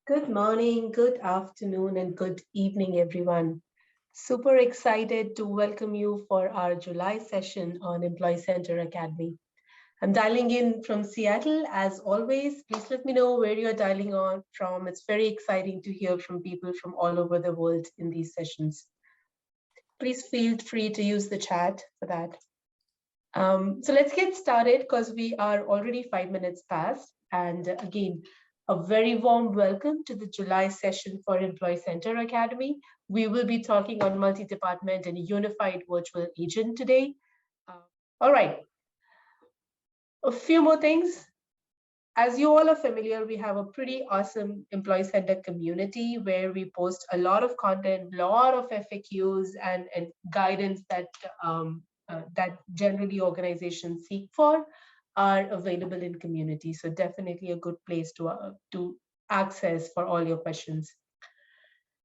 Good morning, good afternoon, and good evening, everyone. Super excited to welcome you for our July session on Employee Center Academy. I'm dialing in from Seattle. As always, please let me know where you're dialing on from. It's very exciting to hear from people from all over the world in these sessions. Please feel free to use the chat for that. So let's get started because we are already 5 minutes past. And again, a very warm welcome to the July session for Employee Center Academy. We will be talking on multi-department and unified virtual agent today. All right, a few more things. As you all are familiar, we have a pretty awesome employee center community where we post a lot of content, a lot of FAQs and guidance that generally organizations seek for are available in community. So definitely a good place to access for all your questions.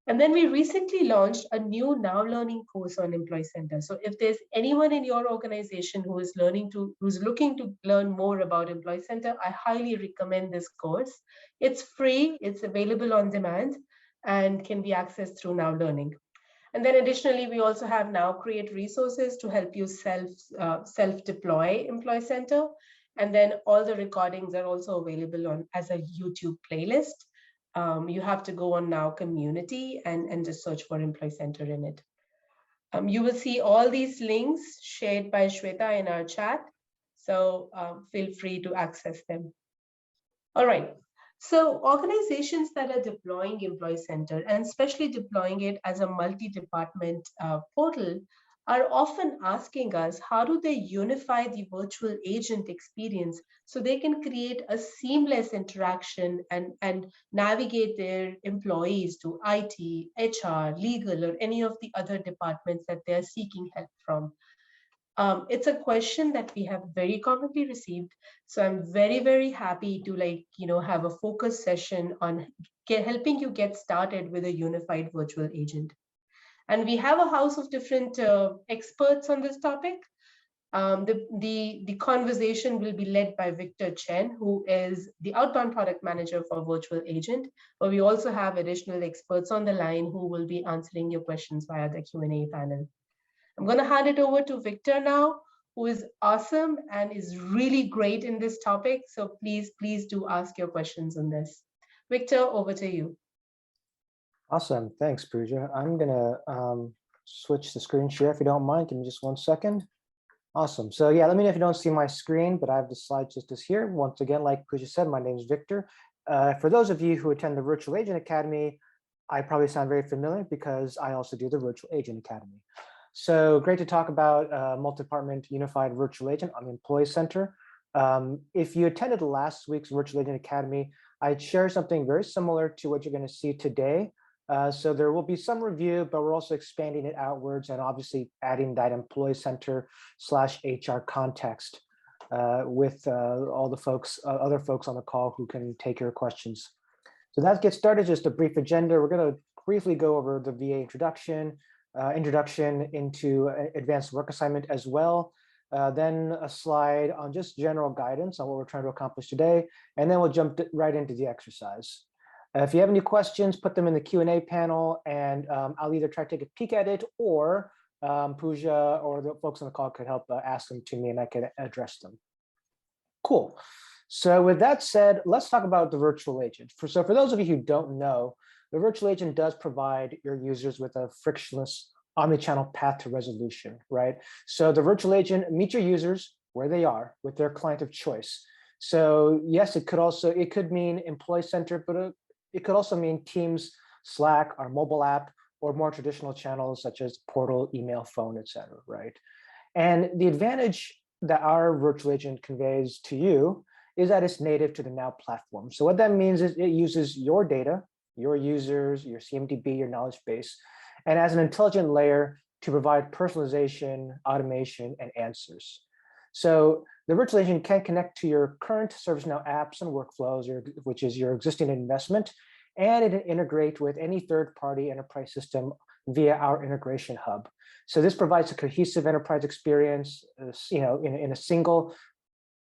And then we recently launched a new Now Learning course on Employee Center. So if there's anyone in your organization who's looking to learn more about Employee Center, I highly recommend this course. It's free, it's available on demand, and can be accessed through Now Learning. And then additionally, we also have Now Create resources to help you self-deploy Employee Center. And then all the recordings are also available as a YouTube playlist. You have to go on Now Community and just search for Employee Center in it. You will see all these links shared by Shweta in our chat, so feel free to access them. All right, so organizations that are deploying Employee Center and especially deploying it as a multi-department portal are often asking us, how do they unify the virtual agent experience so they can create a seamless interaction and navigate their employees to IT, HR, legal, or any of the other departments that they're seeking help from? It's a question that we have very commonly received. So I'm very, very happy to have a focus session on helping you get started with a unified virtual agent. And we have a house of different experts on this topic. The conversation will be led by Victor Chen, who is the outbound product manager for Virtual Agent. But we also have additional experts on the line who will be answering your questions via the Q&A panel. I'm going to hand it over to Victor now, who is awesome and is really great in this topic. So please do ask your questions on this. Victor, over to you. Awesome. Thanks, Pooja. I'm going to switch the screen share if you don't mind. Give me just 1 second. Awesome. So yeah, let me know if you don't see my screen, but I have the slides just as here. Once again, like Pooja said, my name is Victor. For those of you who attend the Virtual Agent Academy, I probably sound very familiar because I also do the Virtual Agent Academy. So great to talk about multi-department unified virtual agent on the Employee Center. If you attended last week's Virtual Agent Academy, I'd share something very similar to what you're going to see today. So there will be some review, but we're also expanding it outwards and obviously adding that Employee Center /HR context with all the folks, other folks on the call who can take your questions. So that gets started, just a brief agenda. We're going to briefly go over the VA introduction into advanced work assignment as well. Then a slide on just general guidance on what we're trying to accomplish today. And then we'll jump right into the exercise. If you have any questions, put them in the Q&A panel and I'll either try to take a peek at it or Pooja or the folks on the call could help ask them to me and I can address them. Cool. So with that said, let's talk about the virtual agent. So for those of you who don't know, the virtual agent does provide your users with a frictionless omnichannel path to resolution, right? So the virtual agent meets your users where they are with their client of choice. So yes, it could mean Employee Center, but it could also mean Teams, Slack, our mobile app, or more traditional channels such as portal, email, phone, etc., right? And the advantage that our virtual agent conveys to you is that it's native to the Now platform. So what that means is it uses your data, your users, your CMDB, your knowledge base, and as an intelligent layer to provide personalization, automation, and answers. So the virtual agent can connect to your current ServiceNow apps and workflows, which is your existing investment, and it integrate with any third-party enterprise system via our integration hub. So this provides a cohesive enterprise experience, in a single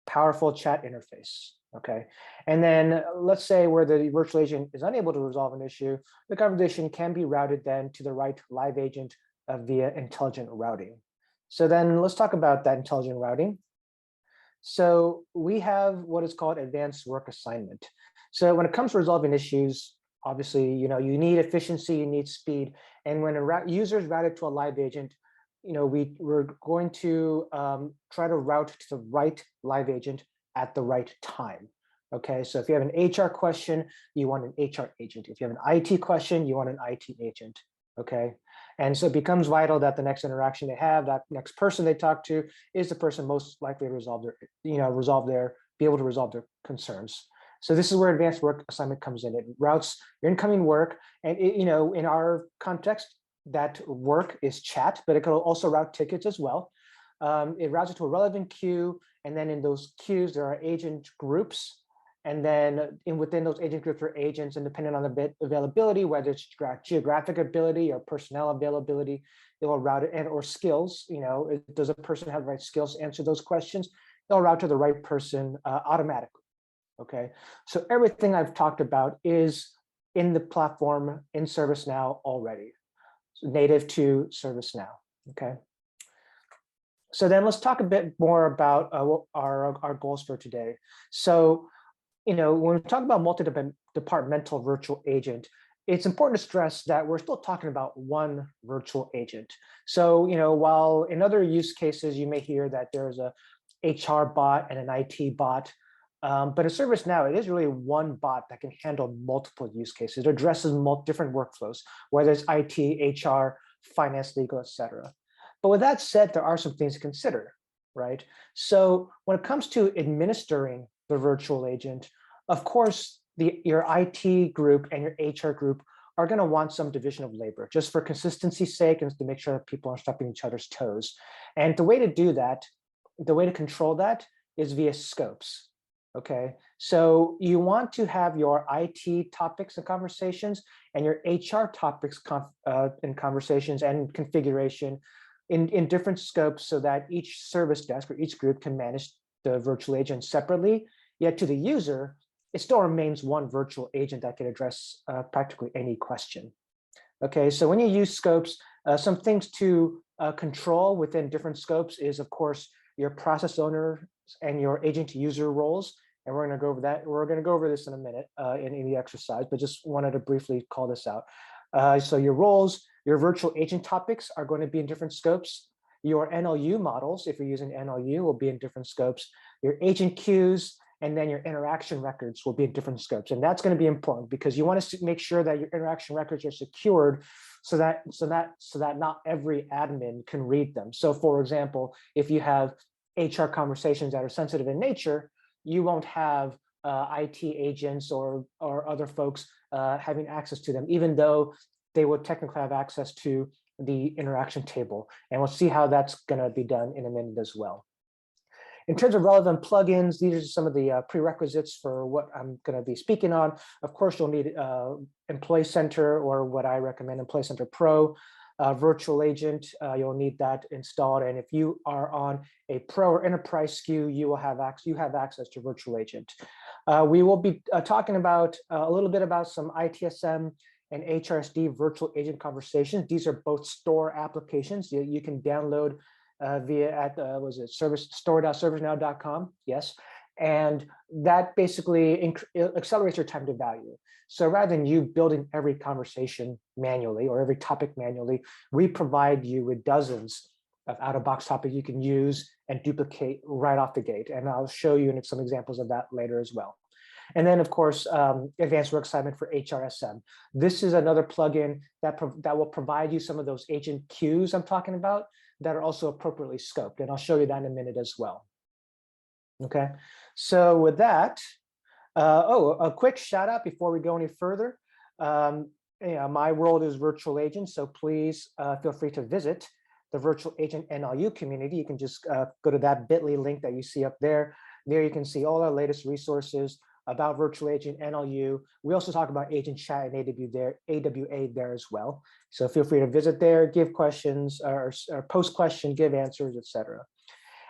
powerful chat interface. Okay, and then let's say where the virtual agent is unable to resolve an issue, the conversation can be routed then to the right live agent via intelligent routing. So then let's talk about that intelligent routing. So we have what is called advanced work assignment. So when it comes to resolving issues, obviously, you need efficiency, you need speed. And when a user is routed to a live agent, we're going to try to route to the right live agent at the right time. Okay, so if you have an HR question, you want an HR agent. If you have an IT question, you want an IT agent. Okay, and so it becomes vital that the next interaction they have, that next person they talk to, is the person most likely to be able to resolve their concerns. So this is where advanced work assignment comes in. It routes your incoming work, and in our context, that work is chat, but it could also route tickets as well. It routes it to a relevant queue, and then in those queues there are agent groups, and then within those agent groups are agents, and depending on the availability, whether it's geographic ability or personnel availability, it will route it, and or skills. Does a person have the right skills to answer those questions? They'll route to the right person automatically. Okay, so everything I've talked about is in the platform in ServiceNow already, native to ServiceNow. Okay. So then let's talk a bit more about what our goals for today. So, when we talk about multi-departmental virtual agent, it's important to stress that we're still talking about one virtual agent. So, while in other use cases, you may hear that there's a HR bot and an IT bot, but in ServiceNow, it is really one bot that can handle multiple use cases. It addresses different workflows, whether it's IT, HR, finance, legal, etc. But with that said, there are some things to consider, right? So when it comes to administering the virtual agent, of course, your IT group and your HR group are going to want some division of labor, just for consistency's sake and to make sure that people aren't stepping each other's toes. And the way to do that, the way to control that is via scopes. Okay, so you want to have your IT topics and conversations and your HR topics and conversations and configuration in different scopes, so that each service desk or each group can manage the virtual agent separately. Yet to the user, it still remains one virtual agent that can address practically any question. Okay, so when you use scopes, some things to control within different scopes is, of course, your process owner and your agent to user roles. And we're going to go over that. We're going to go over this in a minute in the exercise, but just wanted to briefly call this out. So your roles, your virtual agent topics are going to be in different scopes. Your NLU models, if you're using NLU, will be in different scopes. Your agent queues, and then your interaction records will be in different scopes. And that's going to be important because you want to make sure that your interaction records are secured so that not every admin can read them. So for example, if you have HR conversations that are sensitive in nature, you won't have IT agents or other folks having access to them, even though they would technically have access to the interaction table. And we'll see how that's going to be done in a minute as well. In terms of relevant plugins, these are some of the prerequisites for what I'm going to be speaking on. Of course, you'll need Employee Center, or what I recommend, Employee Center Pro. Virtual agent, you'll need that installed. And if you are on a Pro or Enterprise SKU, you have access to virtual agent. We will be talking about a little bit about some ITSM and HRSD virtual agent conversations. These are both store applications you can download via store.servicenow.com. Yes. And that basically accelerates your time to value. So rather than you building every conversation manually or every topic manually, we provide you with dozens of out-of-box topics you can use and duplicate right off the gate. And I'll show you some examples of that later as well. And then, of course, advanced work assignment for HRSM. This is another plugin that will provide you some of those agent queues I'm talking about that are also appropriately scoped. And I'll show you that in a minute as well. Okay, so with that, a quick shout out before we go any further. My world is virtual agents, so please feel free to visit the virtual agent NLU community. You can just go to that bit.ly link that you see up there. There you can see all our latest resources about virtual agent NLU. We also talk about agent chat and AWA there as well. So feel free to visit there, give questions or post questions, give answers, etc.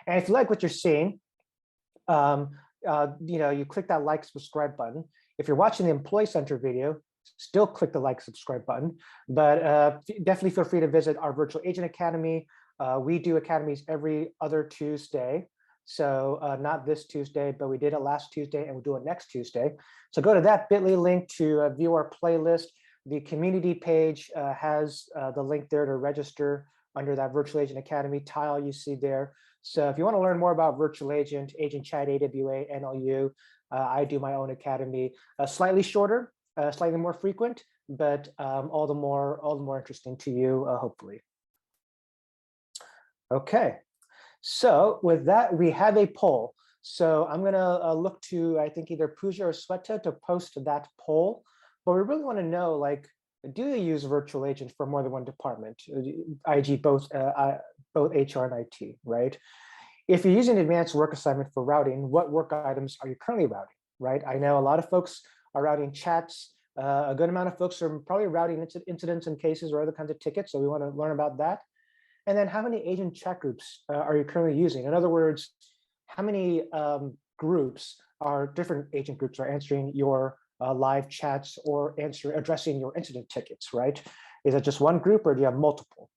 And if you like what you're seeing, you click that like, subscribe button. If you're watching the Employee Center video, still click the like, subscribe button. But definitely feel free to visit our Virtual Agent Academy. We do academies every other Tuesday. So not this Tuesday, but we did it last Tuesday and we'll do it next Tuesday. So go to that bit.ly link to view our playlist. The community page has the link there to register under that Virtual Agent Academy tile you see there. So if you want to learn more about Virtual Agent, Agent Chat, AWA, NLU, I do my own academy, slightly shorter, slightly more frequent, but all the more interesting to you, hopefully. Okay, so with that, we have a poll. So I'm going to look to, I think, either Pooja or Sweta to post that poll. But we really want to know, like, do you use virtual agent for more than one department, IG, both HR and IT, right? If you're using advanced work assignment for routing, what work items are you currently routing, right? I know a lot of folks are routing chats. A good amount of folks are probably routing incidents and cases or other kinds of tickets. So we want to learn about that. And then how many agent chat groups are you currently using? In other words, how many groups are different agent groups are answering your live chats or addressing your incident tickets, right? Is it just one group or do you have multiple?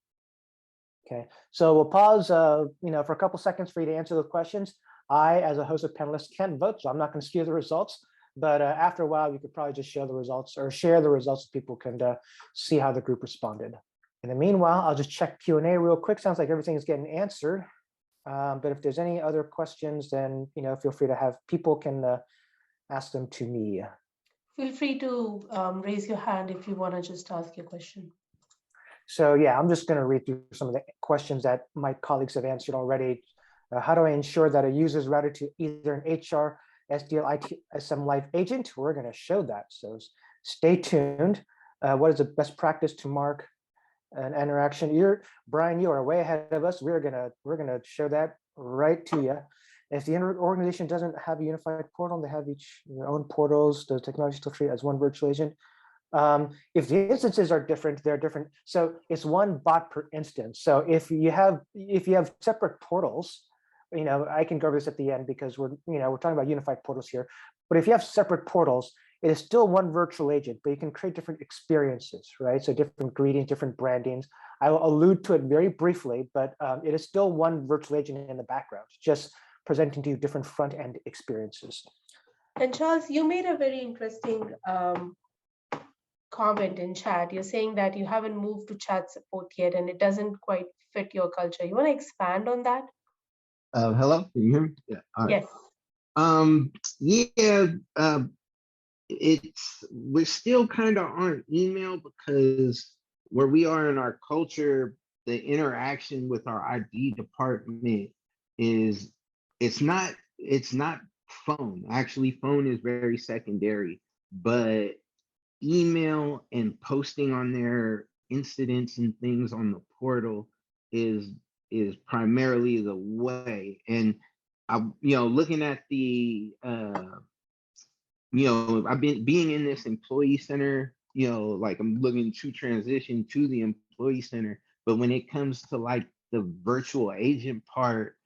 Okay, so we'll pause for a couple seconds for you to answer those questions. I, as a host of panelists, can't vote, so I'm not going to skew the results. But after a while, you could probably just show the results or share the results so people can see how the group responded. In the meanwhile, I'll just check Q&A real quick. Sounds like everything is getting answered. But if there's any other questions, then feel free to have people can ask them to me. Feel free to raise your hand if you want to just ask your question. So yeah, I'm just going to read through some of the questions that my colleagues have answered already. How do I ensure that a user is routed to either an HR, SDL, IT, SM Live agent? We're going to show that. So stay tuned. What is the best practice to mark an interaction? Brian, you are way ahead of us. We're gonna show that right to you. If the organization doesn't have a unified portal, they have each their own portals. The technology still treated as one virtual agent. If the instances are different, they're different. So it's one bot per instance. So if you have separate portals, I can go over this at the end because we're talking about unified portals here. But if you have separate portals, it is still one virtual agent, but you can create different experiences, right? So different greetings, different brandings. I will allude to it very briefly, but it is still one virtual agent in the background, just presenting to you different front-end experiences. And Charles, you made a very interesting comment in chat. You're saying that you haven't moved to chat support yet, and it doesn't quite fit your culture. You want to expand on that? Hello, can you hear me? Yeah. All right. Yes. We're still kind of on email because where we are in our culture, the interaction with our ID department it's not phone. Actually, phone is very secondary, but email and posting on their incidents and things on the portal is primarily the way. And I, looking at the I've been being in this employee center, like I'm looking to transition to the employee center. But when it comes to like the virtual agent part,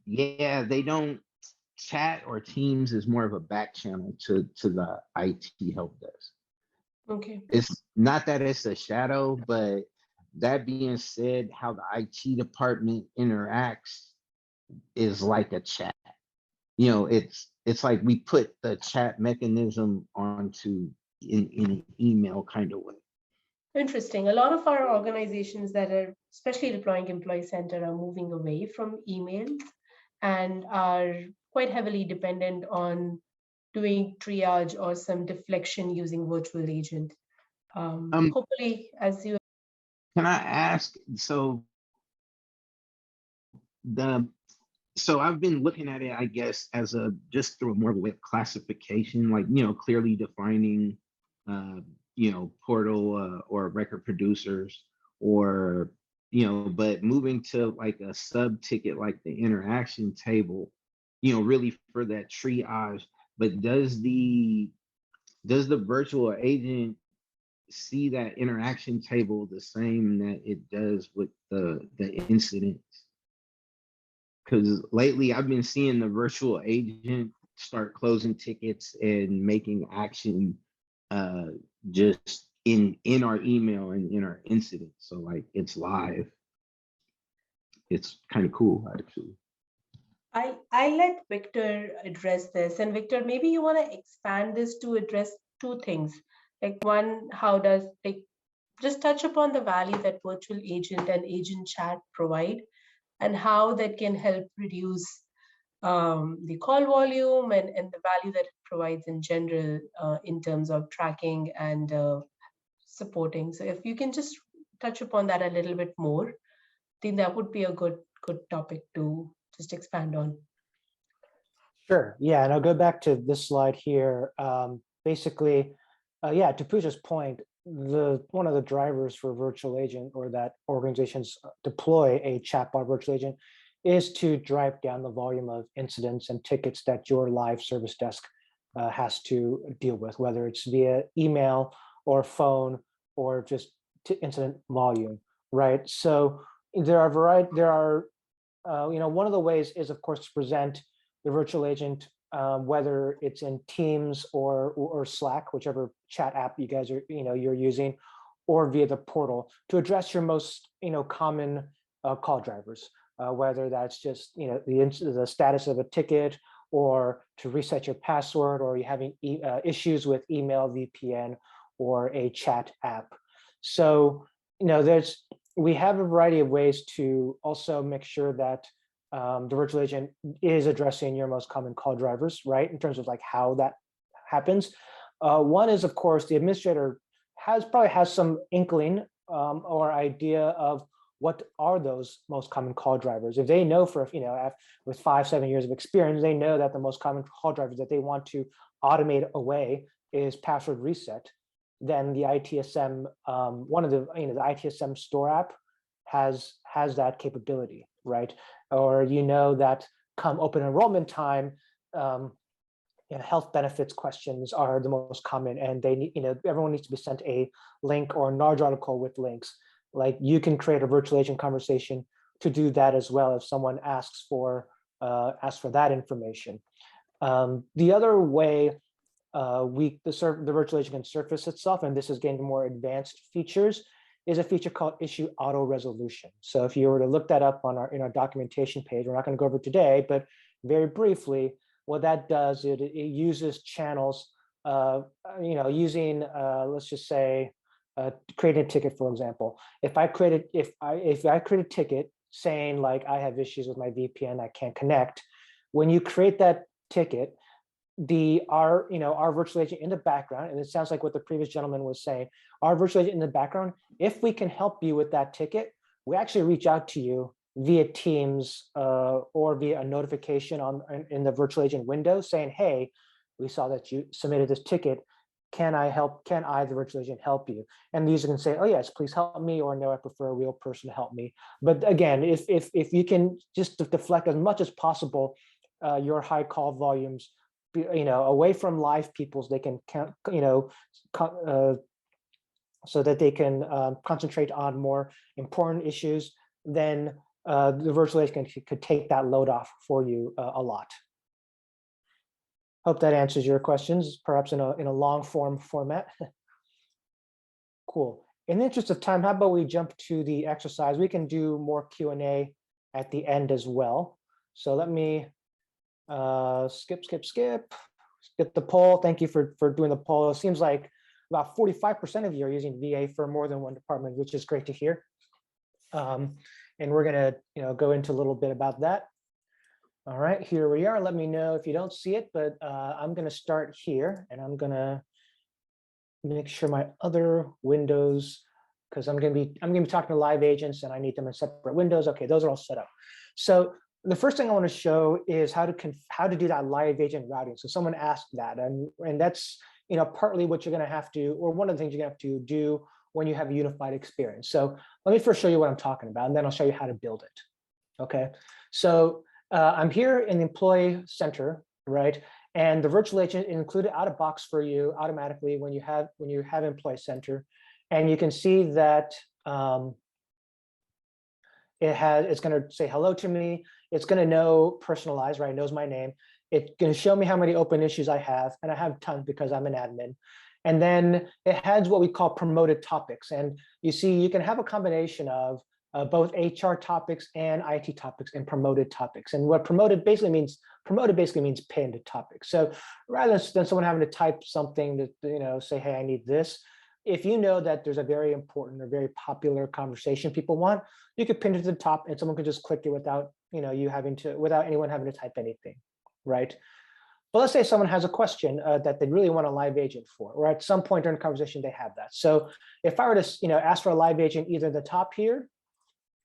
yeah, they don't chat, or Teams is more of a back channel to the IT help desk. Okay. It's not that it's a shadow, but that being said, how the IT department interacts is like a chat. It's like we put the chat mechanism onto in an email kind of way. Interesting. A lot of our organizations that are especially deploying Employee Center are moving away from emails and are quite heavily dependent on doing triage or some deflection using virtual agent. Hopefully, as you can I ask, so I've been looking at it, I guess, as just through more of a way of classification, like, clearly defining, portal or record producers, or, but moving to like a sub ticket, like the interaction table, really for that triage. But does the virtual agent see that interaction table the same that it does with the incidents? Because lately I've been seeing the virtual agent start closing tickets and making action just in our email and in our incident. So like it's live. It's kind of cool actually. I let Victor address this. And Victor, maybe you want to expand this to address two things. Like one, how does like just touch upon the value that virtual agent and agent chat provide and how that can help reduce the call volume and the value that it provides in general in terms of tracking and supporting. So if you can just touch upon that a little bit more, I think that would be a good topic to just expand on. Sure. Yeah, and I'll go back to this slide here. Basically, yeah, to Pooja's point, one of the drivers for virtual agent or that organizations deploy a chatbot virtual agent is to drive down the volume of incidents and tickets that your live service desk has to deal with, whether it's via email or phone or just incident volume, right? So there are one of the ways is of course to present the virtual agent, whether it's in Teams or Slack, whichever chat app you guys are you're using, or via the portal to address your most common call drivers, whether that's just the status of a ticket, or to reset your password, or you're having issues with email, VPN, or a chat app. So we have a variety of ways to also make sure that the virtual agent is addressing your most common call drivers, right? In terms of like how that happens. One is, of course, the administrator probably has some inkling or idea of what are those most common call drivers. If they know with 5-7 years of experience, they know that the most common call drivers that they want to automate away is password reset. Then the ITSM, one of the ITSM store app has that capability, right? Or that come open enrollment time, health benefits questions are the most common, and they need, everyone needs to be sent a link or a knowledge article with links. Like you can create a virtual agent conversation to do that as well if someone asks for that information. The other way the virtual agent can surface itself, and this is getting more advanced features, is a feature called issue auto resolution. So if you were to look that up in our documentation page, we're not going to go over today, but very briefly, what that does, it uses channels, using let's just say creating a ticket, for example. If I create a ticket saying like I have issues with my VPN, I can't connect, when you create that ticket, our virtual agent in the background, and it sounds like what the previous gentleman was saying, our virtual agent in the background, if we can help you with that ticket, we actually reach out to you via Teams or via a notification in the virtual agent window saying, hey, we saw that you submitted this ticket. Can I, the virtual agent, help you? And the user can say, oh yes, please help me, or no, I prefer a real person to help me. But again, if you can just deflect as much as possible your high call volumes away from live people, so they can so that they can concentrate on more important issues, then the virtual agent could take that load off for you a lot. Hope that answers your questions, perhaps in a long form format. Cool. In the interest of time, how about we jump to the exercise? We can do more Q&A at the end as well. So let me skip the poll. Thank you for doing the poll. It seems like about 45% of you are using VA for more than one department, which is great to hear. And we're gonna go into a little bit about that. All right, here we are. Let me know if you don't see it, but I'm gonna start here, and I'm gonna make sure my other windows, because I'm gonna be talking to live agents, and I need them in separate windows. Okay, those are all set up. So the first thing I want to show is how to do that live agent routing. So someone asked that, and that's partly what you're going to have to, or one of the things you're going to have to do when you have a unified experience. So let me first show you what I'm talking about, and then I'll show you how to build it. Okay, so I'm here in the employee center, right? And the virtual agent is included out of box for you automatically when you have employee center, and you can see that it's going to say hello to me. It's going to know personalized, right? It knows my name. It's going to show me how many open issues I have, and I have tons because I'm an admin. And then it has what we call promoted topics. And you see, you can have a combination of both HR topics and IT topics and promoted topics. And what promoted basically means pinned topics. So rather than someone having to type something to, say, hey, I need this, if you know that there's a very important or very popular conversation people want, you could pin it to the top and someone could just click it without, without anyone having to type anything, right? But let's say someone has a question that they really want a live agent for, or at some point during the conversation, they have that. So if I were to, ask for a live agent, either the top here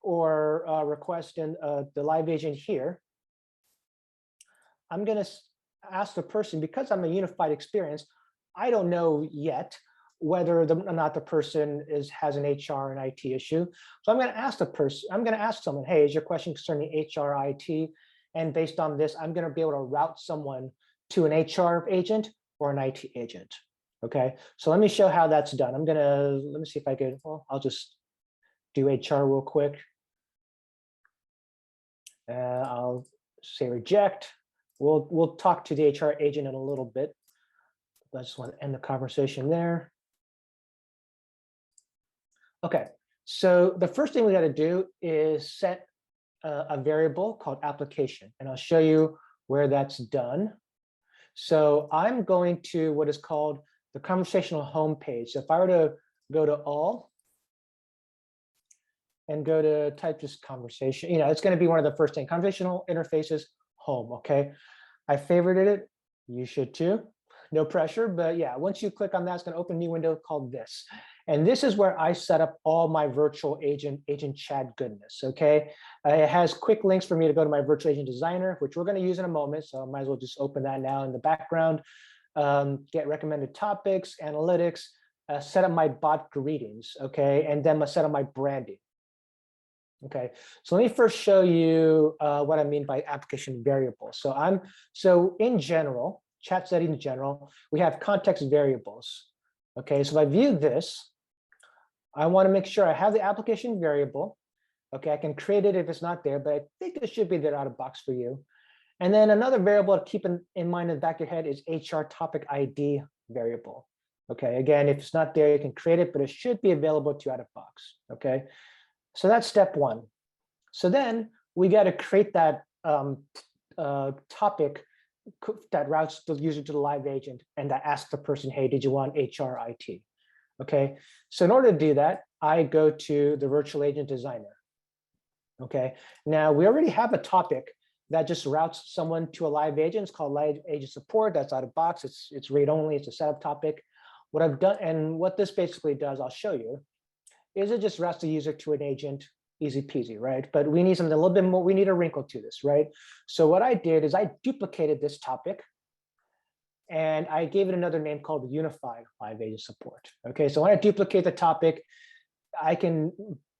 or request in the live agent here, I'm going to ask the person, because I'm a unified experience, I don't know yet whether or not the person has an HR and IT issue. So I'm going to ask the person, I'm going to ask someone, hey, is your question concerning HR, IT? And based on this, I'm going to be able to route someone to an HR agent or an IT agent. Okay, so let me show how that's done. Let me see if I could, well, I'll just do HR real quick. I'll say reject. We'll talk to the HR agent in a little bit. I just want to end the conversation there. Okay, so the first thing we got to do is set a variable called application, and I'll show you where that's done. So I'm going to what is called the conversational home page. So if I were to go to all and go to type just conversation, it's going to be one of the first things, conversational interfaces home. Okay, I favorited it. You should too. No pressure, but yeah, once you click on that, it's going to open a new window called this. And this is where I set up all my virtual agent chat goodness, okay? It has quick links for me to go to my virtual agent designer, which we're going to use in a moment, so I might as well just open that now in the background. Get recommended topics, analytics, set up my bot greetings, okay? And then set up my branding. Okay, so let me first show you what I mean by application variables. So in general, chat settings in general, we have context variables. Okay, so if I view this, I want to make sure I have the application variable. Okay, I can create it if it's not there, but I think it should be there out of box for you. And then another variable to keep in mind in the back of your head is HR topic ID variable. Okay, again, if it's not there, you can create it, but it should be available to you out of box. Okay, so that's step one. So then we got to create that topic that routes the user to the live agent and that asks the person, hey, did you want HR IT? Okay, so in order to do that, I go to the virtual agent designer. Okay, now we already have a topic that just routes someone to a live agent. It's called live agent support. That's out of box. It's read only. It's a setup topic. What I've done, and what this basically does, I'll show you, is it just routes the user to an agent, easy peasy, right? But we need something a little bit more, we need a wrinkle to this, right? So what I did is I duplicated this topic and I gave it another name called Unified Live Agent Support. Okay, so when I duplicate the topic, I can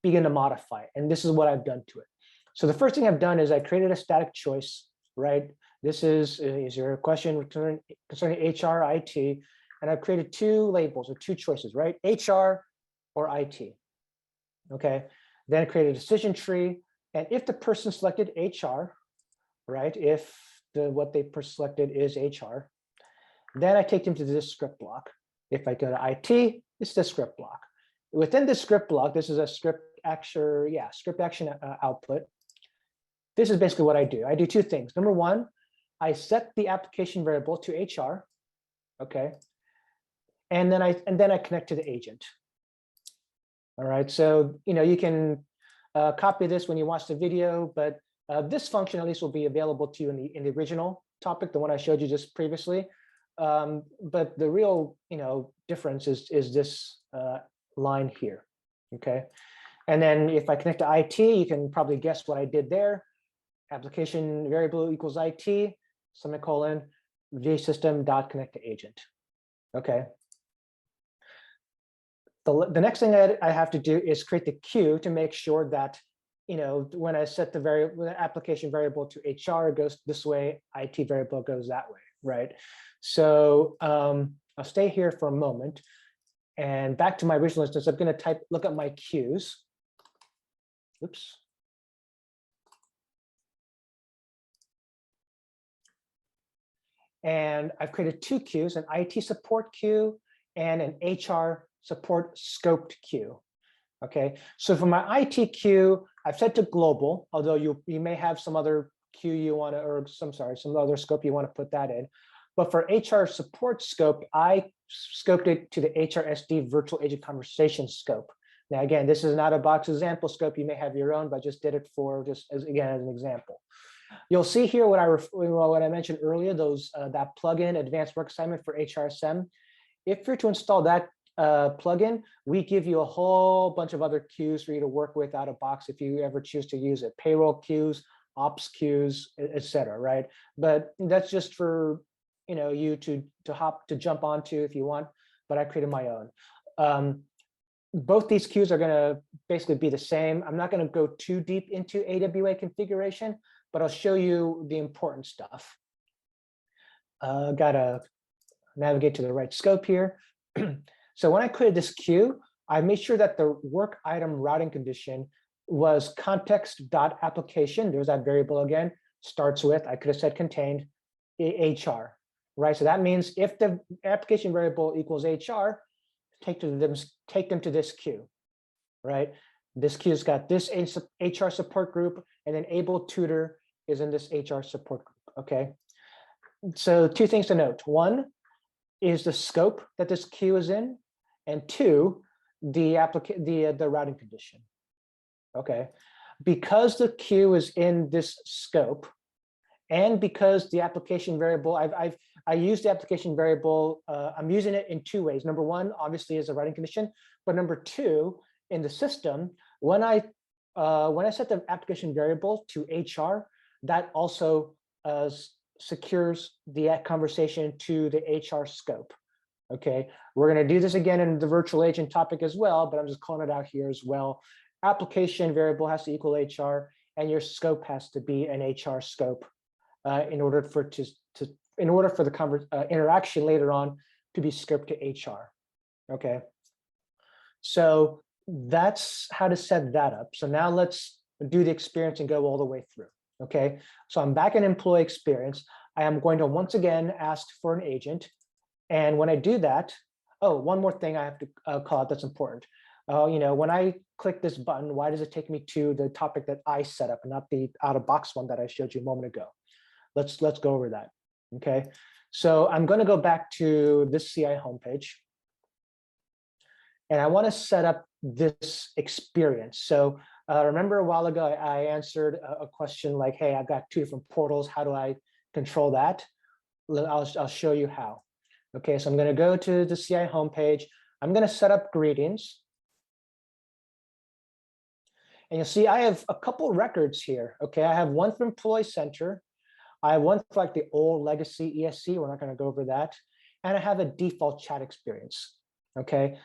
begin to modify it. And this is what I've done to it. So the first thing I've done is I created a static choice, right? This is your question concerning HR, IT, and I've created two labels or two choices, right? HR or IT, okay? Then I created a decision tree, and if the person selected HR, right? If what they selected is HR, then I take them to this script block. If I go to IT, it's the script block. Within the script block, this is a script action output. This is basically what I do. I do two things. Number one, I set the application variable to HR, okay, and then I connect to the agent. All right, so you can copy this when you watch the video, but this function at least will be available to you in the original topic, the one I showed you just previously. But the real difference is this line here, okay? And then if I connect to IT, you can probably guess what I did there. Application variable equals IT, semicolon, vsystem.connect to agent, okay? The next thing I have to do is create the queue to make sure that when I set the application variable to HR, it goes this way, IT variable goes that way, right? So I'll stay here for a moment, and back to my original instance, I'm going to look at my queues. Oops. And I've created two queues, an IT support queue and an HR support scoped queue. Okay, so for my IT queue, I've set to global, although you may have some other queue you want to, or some other scope you want to put that in. But for HR support scope, I scoped it to the HRSD virtual agent conversation scope. Now, again, this is an out-of-box example scope. You may have your own, but I just did it for just as an example. You'll see here what I mentioned earlier, those that plugin advanced work assignment for HRSM. If you're to install that plugin, we give you a whole bunch of other queues for you to work with out of box if you ever choose to use it. Payroll queues, ops queues, etc. Right? But that's just for you to jump onto if you want. But I created my own. Both these queues are going to basically be the same. I'm not going to go too deep into AWA configuration, but I'll show you the important stuff. Gotta navigate to the right scope here. So when I created this queue, I made sure that the work item routing condition was context.application. There's that variable again, starts with, I could have said contained HR, right? So that means if the application variable equals HR, take them to this queue, right? This queue's got this HR support group, and then able tutor is in this HR support group, okay? So two things to note. One is the scope that this queue is in, and two, the routing condition, okay? Because the queue is in this scope, and because the application variable, I use the application variable, I'm using it in two ways. Number one, obviously, is a routing condition, but number two, in the system, when I set the application variable to HR, that also secures the conversation to the HR scope. Okay, we're going to do this again in the virtual agent topic as well, but I'm just calling it out here as well. Application variable has to equal HR, and your scope has to be an HR scope in order for the interaction later on to be scoped to HR. Okay, so that's how to set that up. So now let's do the experience and go all the way through. Okay, so I'm back in employee experience. I am going to once again ask for an agent. And when I do that, oh, one more thing I have to call out that's important. When I click this button, why does it take me to the topic that I set up and not the out-of-box one that I showed you a moment ago? Let's go over that. Okay, so I'm going to go back to this CI homepage. And I want to set up this experience. So remember a while ago, I answered a question like, hey, I've got two different portals. How do I control that? I'll show you how. Okay, so I'm going to go to the CI homepage. I'm going to set up greetings. And you'll see I have a couple records here. Okay, I have one for Employee Center. I have one for like the old legacy ESC. We're not going to go over that. And I have a default chat experience. Okay,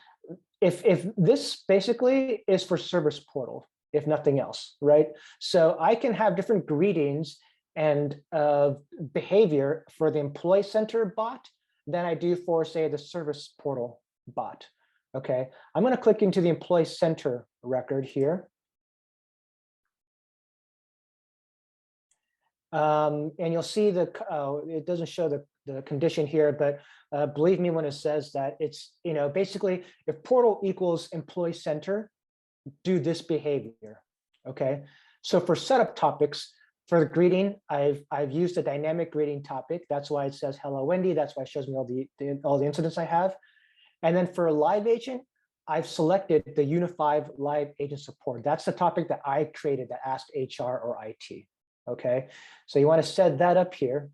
if this basically is for service portal, if nothing else, right? So I can have different greetings and behavior for the Employee Center bot than I do for, say, the service portal bot. Okay, I'm going to click into the Employee Center record here. And you'll see it doesn't show the condition here, but believe me when it says that it's, basically if portal equals Employee Center, do this behavior. Okay, so for setup topics, for the greeting, I've used a dynamic greeting topic. That's why it says hello Wendy. That's why it shows me all the incidents I have. And then for a live agent, I've selected the Unified Live Agent Support. That's the topic that I created that asked HR or IT. Okay, so you want to set that up here.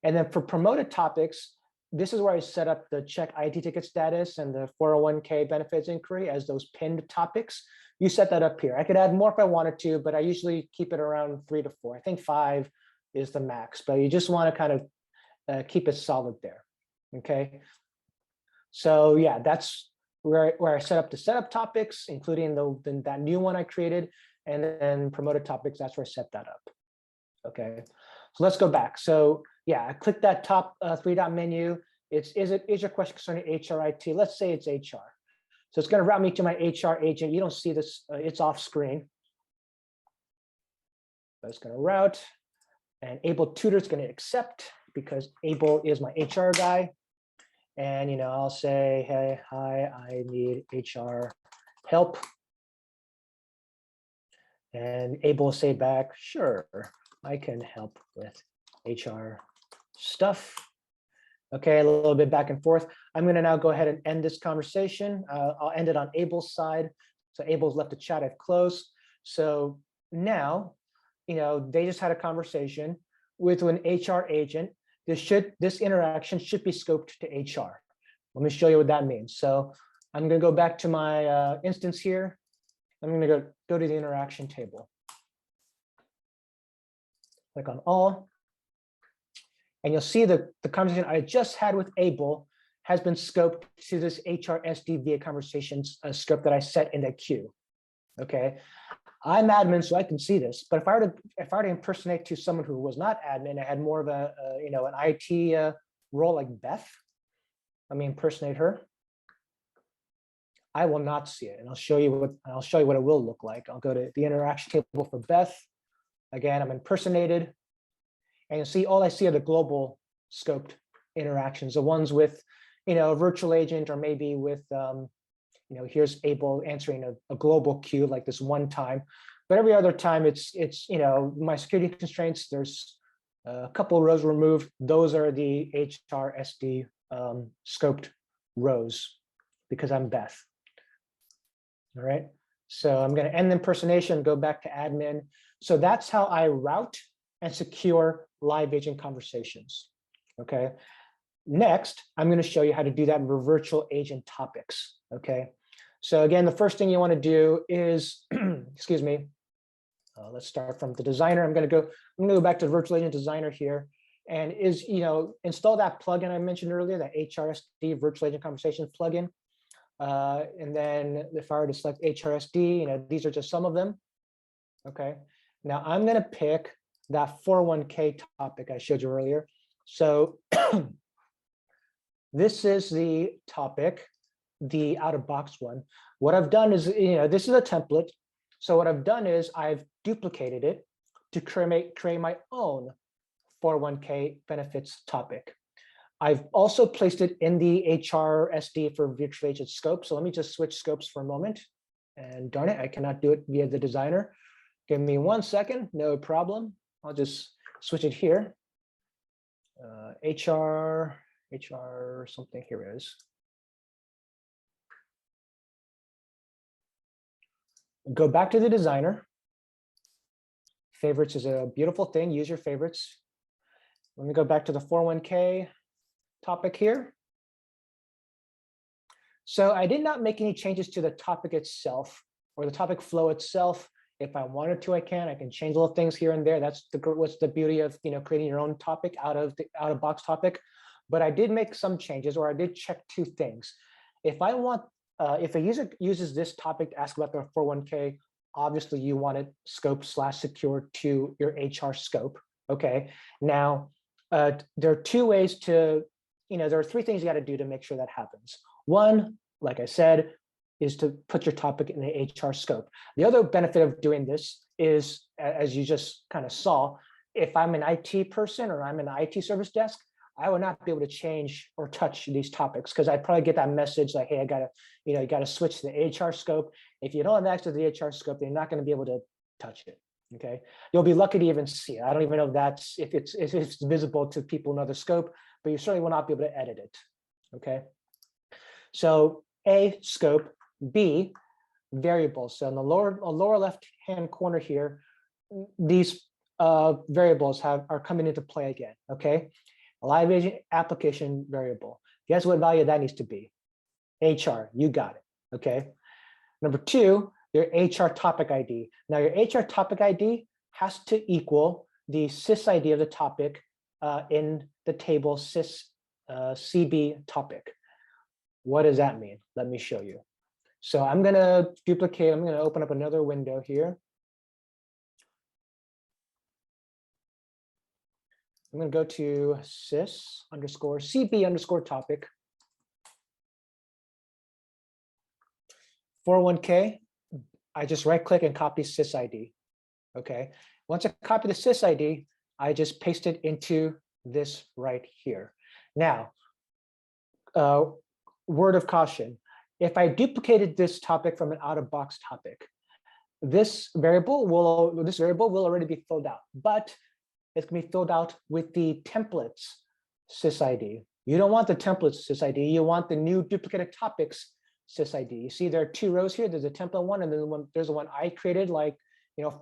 And then for promoted topics, this is where I set up the check IT ticket status and the 401k benefits inquiry as those pinned topics. You set that up here. I could add more if I wanted to, but I usually keep it around 3 to 4. I think 5 is the max, but you just want to kind of keep it solid there. Okay, so yeah, that's where I set up the setup topics, including that new one I created, and then promoted topics. That's where I set that up. Okay, so let's go back. So yeah, I click that top 3-dot menu. Is your question concerning HR IT? Let's say it's HR. So it's going to route me to my HR agent. You don't see this, it's off screen. So it's going to route, and able tutor is going to accept. because Abel is my HR guy. And, I'll say, hey, hi, I need HR help. And Abel will say back, sure, I can help with HR stuff. Okay, a little bit back and forth. I'm going to now go ahead and end this conversation. I'll end it on Abel's side. So Abel's left the chat, I've closed. So now, they just had a conversation with an HR agent. This interaction should be scoped to HR. Let me show you what that means. So I'm going to go back to my instance here. I'm going to go to the interaction table. Click on all. And you'll see the conversation I just had with Abel has been scoped to this HRSD via conversations script that I set in the queue. Okay, I'm admin, so I can see this. But if I were to impersonate to someone who was not admin, I had more of an IT role like Beth. Let me impersonate her. I will not see it, and I'll show you what it will look like. I'll go to the interaction table for Beth. Again, I'm impersonated. And you'll see all I see are the global scoped interactions, the ones with, a virtual agent, or maybe with, here's Abel answering a global queue like this one time. But every other time it's my security constraints, there's a couple of rows removed. Those are the HRSD scoped rows because I'm Beth. All right. So I'm going to end the impersonation, go back to admin. So that's how I route and secure live agent conversations. Okay. Next, I'm going to show you how to do that for virtual agent topics. Okay. So again, the first thing you want to do is, excuse me, let's start from the designer. I'm going to go back to the virtual agent designer here, and install that plugin I mentioned earlier, that HRSD virtual agent conversations plugin. And then if I were to select HRSD, these are just some of them. Okay. Now I'm going to pick that 401k topic I showed you earlier. So this is the topic, the out-of-box one. What I've done is, this is a template. So what I've done is I've duplicated it to create my own 401k benefits topic. I've also placed it in the HRSD for virtual agent scope. So let me just switch scopes for a moment. And darn it, I cannot do it via the designer. Give me 1 second, no problem. I'll just switch it here. HR something, here it is. Go back to the designer. Favorites is a beautiful thing, use your favorites. Let me go back to the 401k topic here. So I did not make any changes to the topic itself or the topic flow itself. If I wanted to, I can change little things here and there. That's what's the beauty of creating your own topic out of the out-of-box topic. But I did make some changes, or I did check 2 things. If I want, if a user uses this topic to ask about their 401k, obviously you want it scope/secure to your HR scope. Okay. Now, there are 2 ways to, there are 3 things you got to do to make sure that happens. One, like I said, is to put your topic in the HR scope. The other benefit of doing this is, as you just kind of saw, if I'm an IT person or I'm an IT service desk, I would not be able to change or touch these topics because I'd probably get that message like, hey, I gotta, you gotta switch to the HR scope. If you don't have access to the HR scope, then you're not going to be able to touch it. Okay, you'll be lucky to even see it. I don't even know if it's visible to people in other scope, but you certainly will not be able to edit it. Okay, so A, scope. B, variables. So in the lower left-hand corner here, these variables are coming into play again. Okay, a live agent application variable. Guess what value that needs to be? HR. You got it. Okay. Number 2, your HR topic ID. Now your HR topic ID has to equal the sys ID of the topic in the table sys CB topic. What does that mean? Let me show you. So I'm going to duplicate, I'm going to open up another window here. I'm going to go to sys_CB_topic. 401k, I just right click and copy sys ID. Okay. Once I copy the sys ID, I just paste it into this right here. Now, word of caution, if I duplicated this topic from an out-of-box topic, this variable will already be filled out, but it's going to be filled out with the templates sysid. You don't want the templates sysid. You want the new duplicated topics sysid. You see there are two rows here. There's a template one, and then there's the one I created like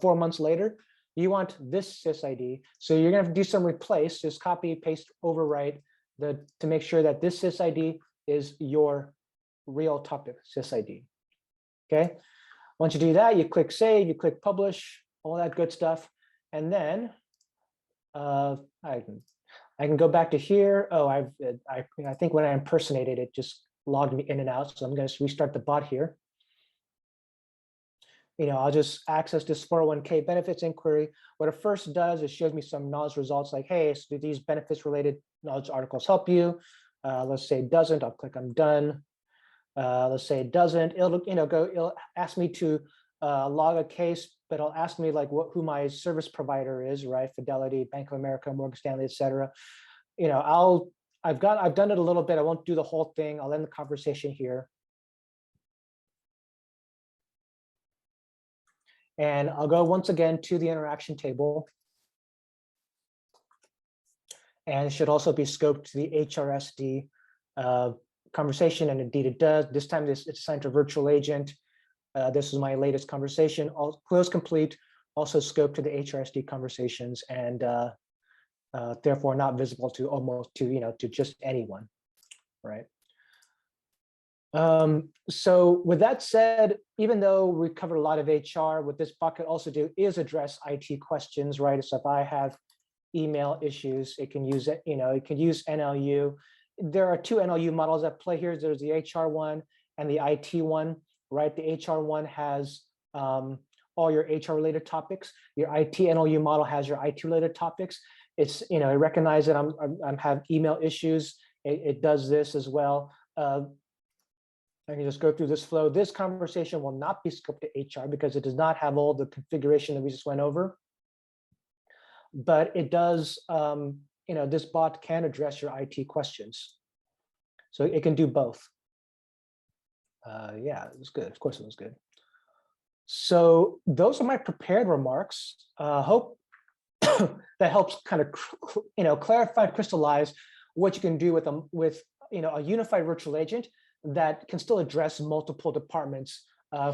4 months later. You want this sysid. So you're going to have to do some replace, just copy, paste, overwrite to make sure that this sysid is your real topic sysid. Okay. Once you do that, you click save, you click publish, all that good stuff, and then I can go back to here. Oh, I think when I impersonated it, just logged me in and out. So I'm going to restart the bot here. I'll just access this 401k benefits inquiry. What it first does is shows me some knowledge results like, hey, so do these benefits related knowledge articles help you? Let's say it doesn't. I'll click on done. Let's say it doesn't. It'll ask me to log a case, but it'll ask me like who my service provider is, right? Fidelity, Bank of America, Morgan Stanley, etc. I've done it a little bit. I won't do the whole thing. I'll end the conversation here. And I'll go once again to the interaction table. And it should also be scoped to the HRSD conversation, and indeed it does. This time it's assigned to virtual agent. This is my latest conversation. All close complete, also scoped to the HRSD conversations, and therefore not visible to just anyone, right? So with that said, even though we covered a lot of HR, what this bot could also do is address IT questions, right? So if I have email issues, it can use it, it can use NLU. There are two NLU models at play here. There's the HR one and the IT one, right? The HR one has all your HR related topics. Your IT NLU model has your IT related topics. It's, it recognizes that I'm have email issues. It does this as well. I can just go through this flow. This conversation will not be scoped to HR because it does not have all the configuration that we just went over. But it does, this bot can address your IT questions. So it can do both. Yeah, it was good. Of course it was good. So those are my prepared remarks. Hope that helps kind of, clarify, crystallize what you can do with a unified virtual agent that can still address multiple departments,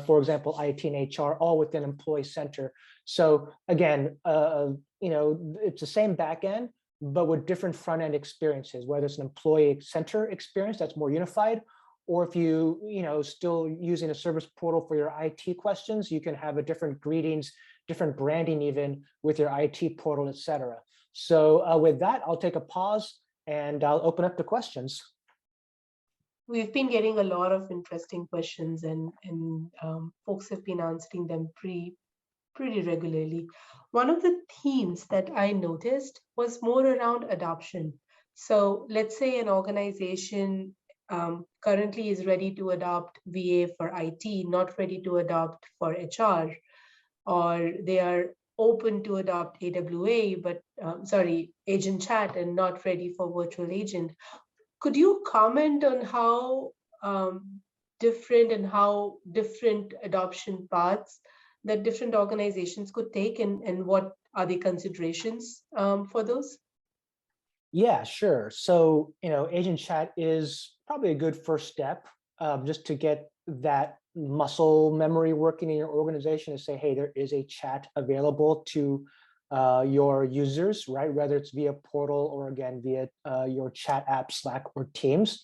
for example, IT and HR, all within Employee Center. So again, it's the same backend, but with different front-end experiences, whether it's an Employee Center experience that's more unified, or if you, still using a service portal for your IT questions, you can have a different greetings, different branding even with your IT portal, etc. So with that, I'll take a pause and I'll open up to questions. We've been getting a lot of interesting questions, and folks have been answering them pretty regularly. One of the themes that I noticed was more around adoption. So let's say an organization currently is ready to adopt VA for IT, not ready to adopt for HR, or they are open to adopt AWA, but agent chat and not ready for virtual agent. Could you comment on how different adoption paths that different organizations could take, and what are the considerations for those? Yeah, sure. So, agent chat is probably a good first step just to get that muscle memory working in your organization to say, hey, there is a chat available to your users, right? Whether it's via portal or again, via your chat app, Slack or Teams.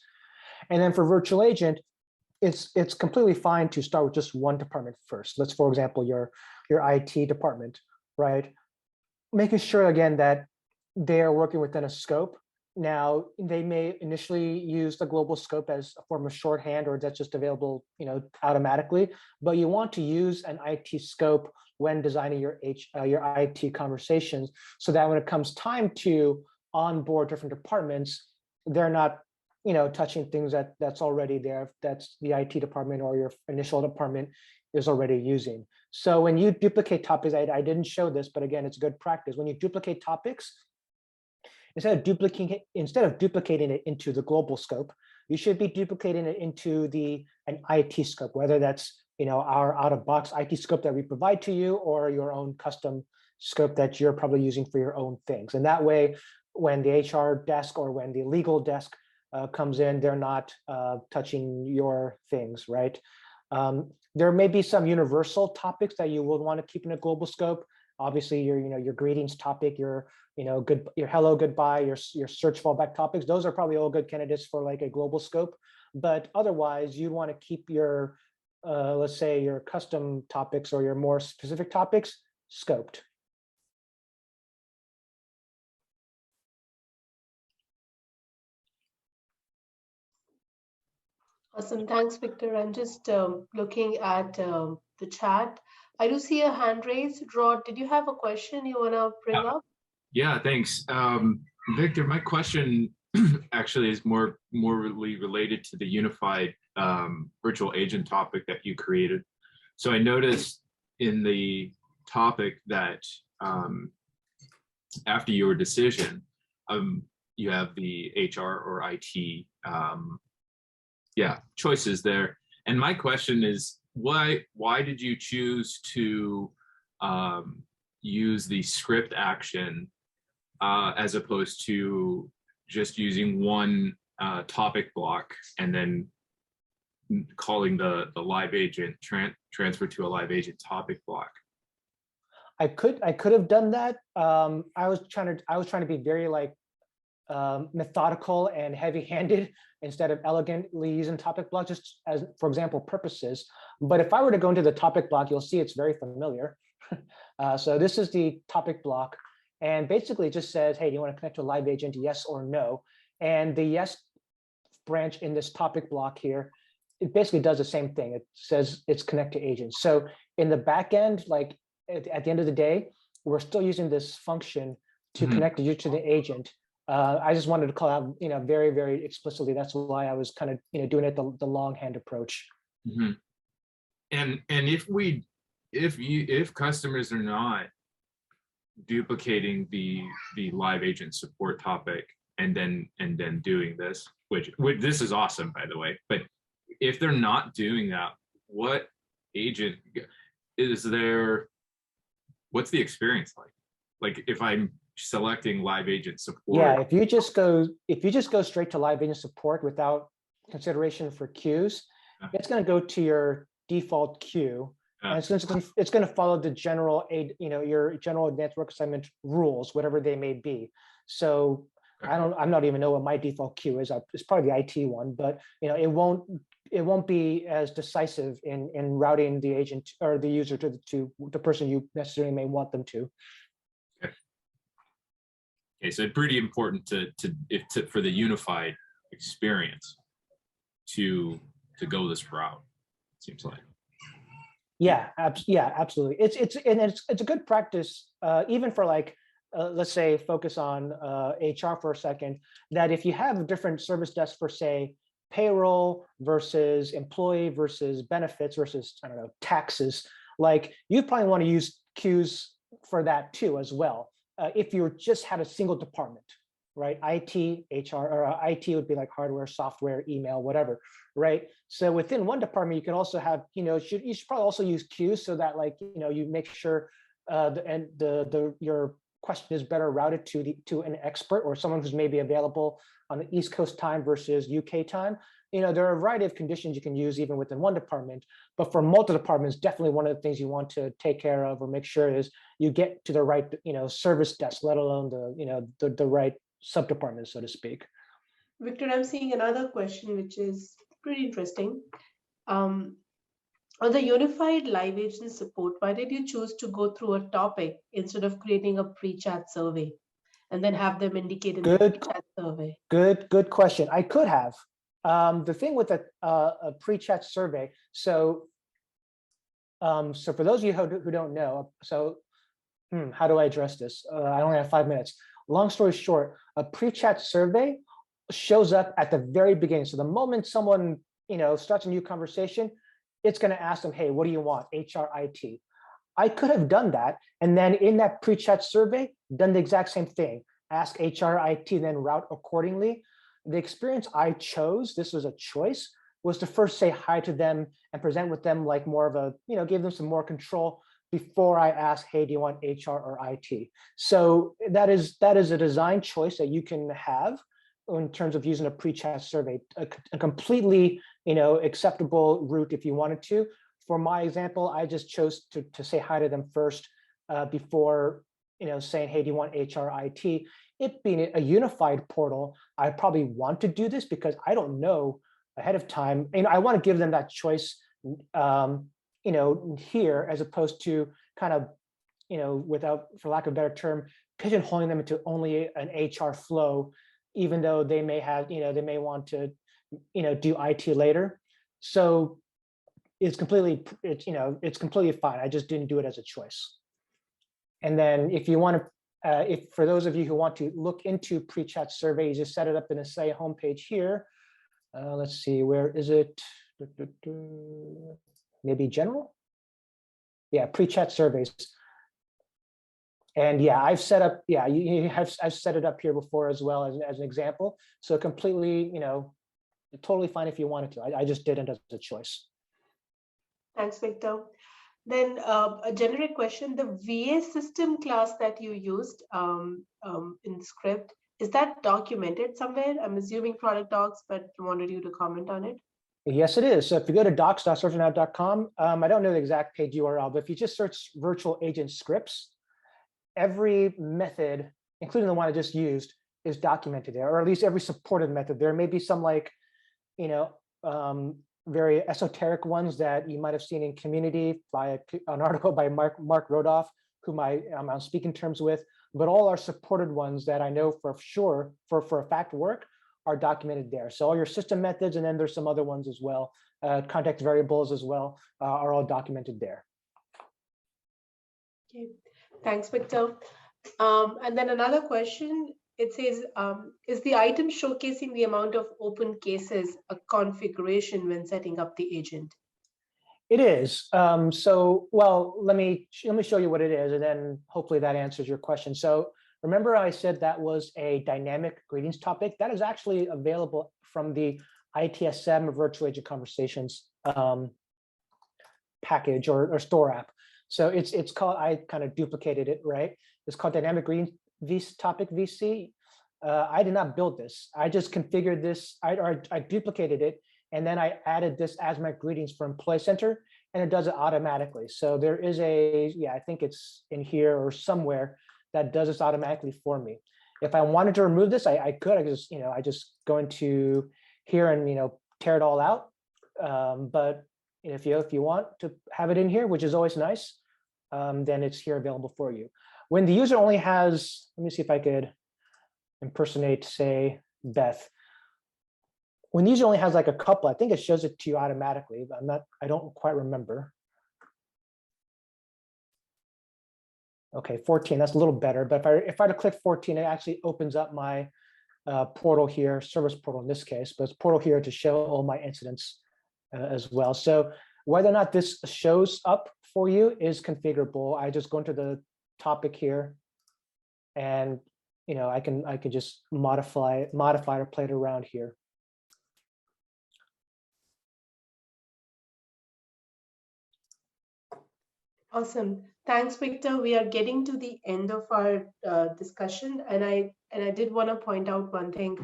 And then for virtual agent, it's completely fine to start with just one department first. Let's, for example, your IT department, right? Making sure again that they are working within a scope. Now, they may initially use the global scope as a form of shorthand, or that's just available, automatically. But you want to use an IT scope when designing your IT conversations, so that when it comes time to onboard different departments, they're not, touching things that's already there. That's the IT department or your initial department is already using. So when you duplicate topics, I didn't show this, but again, it's good practice. When you duplicate topics, instead of duplicating it into the global scope, you should be duplicating it into an IT scope, whether that's our out-of-box IT scope that we provide to you, or your own custom scope that you're probably using for your own things. And that way, when the HR desk or when the legal desk comes in, they're not touching your things, right? There may be some universal topics that you would want to keep in a global scope. Obviously, your greetings topic, your hello, goodbye, your search fallback topics. Those are probably all good candidates for like a global scope. But otherwise, you'd want to keep your, let's say, your custom topics or your more specific topics scoped. Awesome. Thanks, Victor. I'm just looking at the chat. I do see a hand raised. Rod, did you have a question you want to bring up? Yeah, thanks. Victor, my question actually is more related to the unified virtual agent topic that you created. So I noticed in the topic that after your decision, you have the HR or IT choices there. And my question is, why did you choose to use the script action as opposed to just using one topic block and then calling the live agent transfer to a live agent topic block? I could have done that. I was trying to be very like methodical and heavy-handed instead of elegantly using topic block, just as, for example, purposes. But if I were to go into the topic block, you'll see it's very familiar. So this is the topic block, and basically it just says, hey, do you want to connect to a live agent, yes or no? And the yes branch in this topic block here, it basically does the same thing. It says it's connect to agents. So in the back end, like at the end of the day, we're still using this function to connect you to the agent. I just wanted to call out, very, very explicitly. That's why I was kind of, doing it the longhand approach. Mm-hmm. And if customers are not duplicating the live agent support topic and then doing this, which this is awesome, by the way, but if they're not doing that, what agent is there? What's the experience like? Like if I'm selecting live agent support. Yeah, if you just go straight to live agent support without consideration for queues, it's going to go to your default queue, and it's going to follow the general your general network assignment rules, whatever they may be. So I'm not even know what my default queue is. It's probably the IT one, but it won't be as decisive in routing the agent or the user to the person you necessarily may want them to. Okay, so pretty important for the unified experience to go this route, it seems like. Yeah, absolutely. It's a good practice, even for like, let's say, focus on HR for a second, that if you have a different service desk for, say, payroll versus employee versus benefits versus, I don't know, taxes, like you probably want to use queues for that too as well. If you just had a single department, right? IT, HR, or IT would be like hardware, software, email, whatever, right? So within one department, you can also have, you should probably also use queues so that like, you make sure your question is better routed to an expert or someone who's maybe available on the East Coast time versus UK time. There are a variety of conditions you can use even within one department, but for multiple departments, definitely one of the things you want to take care of or make sure is you get to the right, service desk, let alone the right sub-department, so to speak. Victor, I'm seeing another question, which is pretty interesting. On the unified live agent support, why did you choose to go through a topic instead of creating a pre-chat survey and then have them indicate in the pre-chat survey? Good question. I could have. The thing with a pre-chat survey, so for those of you who don't know, so how do I address this? I only have 5 minutes. Long story short, a pre-chat survey shows up at the very beginning. So the moment someone starts a new conversation, it's going to ask them, hey, what do you want? HR, IT. I could have done that, and then in that pre-chat survey, done the exact same thing. ask HR, IT, then route accordingly. The experience I chose, this was a choice, was to first say hi to them and present with them like more of a, give them some more control before I ask, hey, do you want HR or IT? So that is a design choice that you can have in terms of using a pre-chat survey, a completely, acceptable route if you wanted to. For my example, I just chose to say hi to them first before, saying, hey, do you want HR, IT? It being a unified portal, I probably want to do this because I don't know ahead of time. I want to give them that choice, here, as opposed to kind of, without, for lack of a better term, pigeonholing them into only an HR flow, even though they may have, they may want to, do IT later. So it's completely fine. I just didn't do it as a choice. And then if you want to, if for those of you who want to look into pre-chat surveys, just set it up in the Say homepage here. Let's see, where is it? Maybe general? Yeah, pre-chat surveys. And yeah, I've set up, yeah, I've set it up here before as well as an example. So completely, totally fine if you wanted to. I just didn't as a choice. Thanks, Victor. Then a generic question, the VA system class that you used in the script, is that documented somewhere? I'm assuming product docs, but I wanted you to comment on it. Yes, it is. So if you go to docs.servicenow.com, I don't know the exact page URL, but if you just search virtual agent scripts, every method, including the one I just used, is documented there, or at least every supported method. There may be some like, very esoteric ones that you might have seen in Community by an article by Mark Rodoff, whom I'm on speaking terms with, but all our supported ones that I know for sure, for a fact work, are documented there. So all your system methods, and then there's some other ones as well, context variables as well, are all documented there. Okay, thanks, Victor. And then another question, it says, is the item showcasing the amount of open cases a configuration when setting up the agent? It is. So, well, let me show you what it is, and then hopefully that answers your question. So remember I said that was a dynamic greetings topic. That is actually available from the ITSM Virtual Agent Conversations package or store app. So it's called, I kind of duplicated it, right? It's called Dynamic Greetings Topic VC. I did not build this. I just configured this, I duplicated it, and then I added this as my greetings for Employee Center, and it does it automatically. So there is I think it's in here or somewhere that does this automatically for me. If I wanted to remove this, I could. I just go into here and tear it all out. But if you want to have it in here, which is always nice, then it's here available for you. When the user only has, let me see if I could impersonate, say, Beth. When the user only has like a couple, I think it shows it to you automatically, but I don't quite remember. Okay, 14, that's a little better. But if I were to click 14, it actually opens up my portal here, service portal in this case, but it's portal here to show all my incidents as well. So whether or not this shows up for you is configurable. I just go into the topic here, and I can just modify or play it around here. Awesome. Thanks, Victor. We are getting to the end of our discussion, and I did want to point out one thing.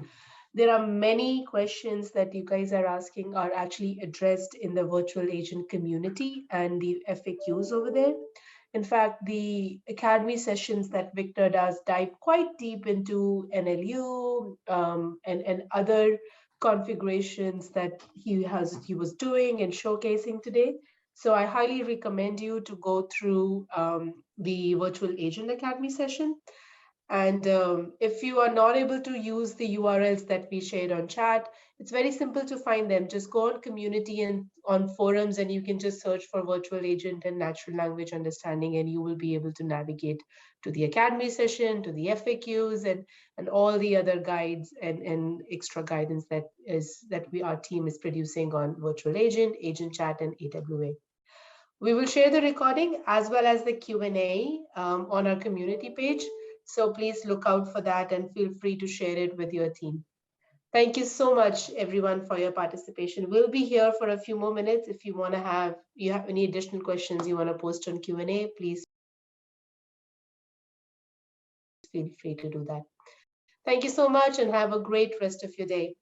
There are many questions that you guys are asking are actually addressed in the virtual agent community and the FAQs over there. In fact, the Academy sessions that Victor does dive quite deep into NLU and other configurations that he was doing and showcasing today. So I highly recommend you to go through the Virtual Agent Academy session. And if you are not able to use the URLs that we shared on chat, it's very simple to find them. Just go on community and on forums, and you can just search for virtual agent and natural language understanding, and you will be able to navigate to the Academy session, to the FAQs, and all the other guides and extra guidance that our team is producing on virtual agent, agent chat, and AWA. We will share the recording as well as the Q&A on our community page. So please look out for that and feel free to share it with your team. Thank you so much, everyone, for your participation. We'll be here for a few more minutes. If you have any additional questions you want to post on Q&A, please feel free to do that. Thank you so much and have a great rest of your day.